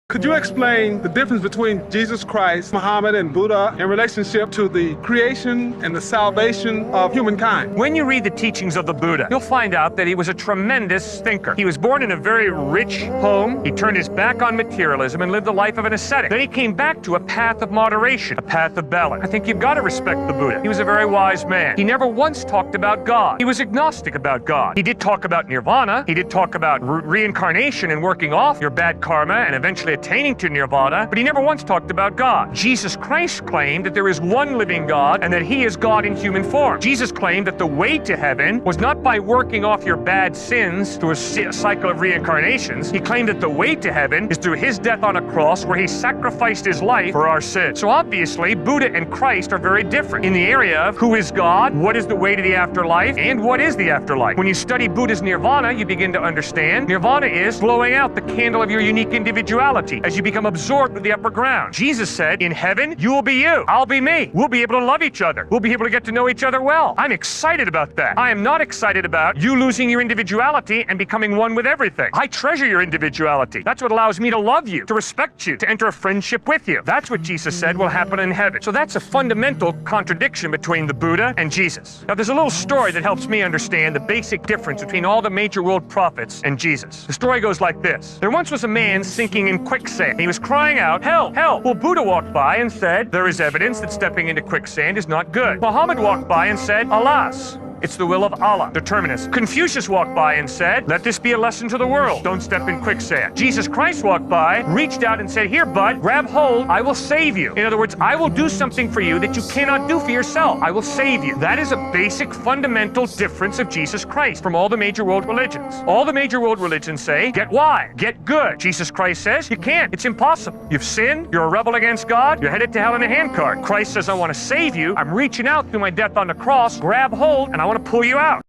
Could you explain the difference between Jesus Christ, Muhammad, and Buddha in relationship to the creation and the salvation of humankind? When you read the teachings of the Buddha, you'll find out that he was a tremendous thinker. He was born in a very rich home. He turned his back on materialism and lived the life of an ascetic. Then he came back to a path of moderation, a path of balance. I think you've got to respect the Buddha. He was a very wise man. He never once talked about God. He was agnostic about God. He did talk about nirvana. He did talk about reincarnation and working off your bad karma and eventually attaining to nirvana, but he never once talked about God. Jesus Christ claimed that there is one living God and that he is God in human form. Jesus claimed that the way to heaven was not by working off your bad sins through a cycle of reincarnations. He claimed that the way to heaven is through his death on a cross where he sacrificed his life for our sins. So obviously, Buddha and Christ are very different in the area of who is God, what is the way to the afterlife, and what is the afterlife. When you study Buddha's nirvana, you begin to understand nirvana is blowing out the candle of your unique individuality as you become absorbed with the upper ground. Jesus said, in heaven, you will be you, I'll be me. We'll be able to love each other. We'll be able to get to know each other well. I'm excited about that. I am not excited about you losing your individuality and becoming one with everything. I treasure your individuality. That's what allows me to love you, to respect you, to enter a friendship with you. That's what Jesus said will happen in heaven. So that's a fundamental contradiction between the Buddha and Jesus. Now there's a little story that helps me understand the basic difference between all the major world prophets and Jesus. The story goes like this. There once was a man sinking in quicksand. He was crying out, help, help. Well, Buddha walked by and said, there is evidence that stepping into quicksand is not good. Muhammad walked by and said, alas, it's the will of Allah, determinist. Confucius walked by and said, let this be a lesson to the world. Don't step in quicksand. Jesus Christ walked by, reached out and said, here, bud, grab hold. I will save you. In other words, I will do something for you that you cannot do for yourself. I will save you. That is a basic fundamental difference of Jesus Christ from all the major world religions. All the major world religions say, get wise, get good. Jesus Christ says, you can't. It's impossible. You've sinned. You're a rebel against God. You're headed to hell in a handcart. Christ says, I want to save you. I'm reaching out through my death on the cross. Grab hold and I want to pull you out.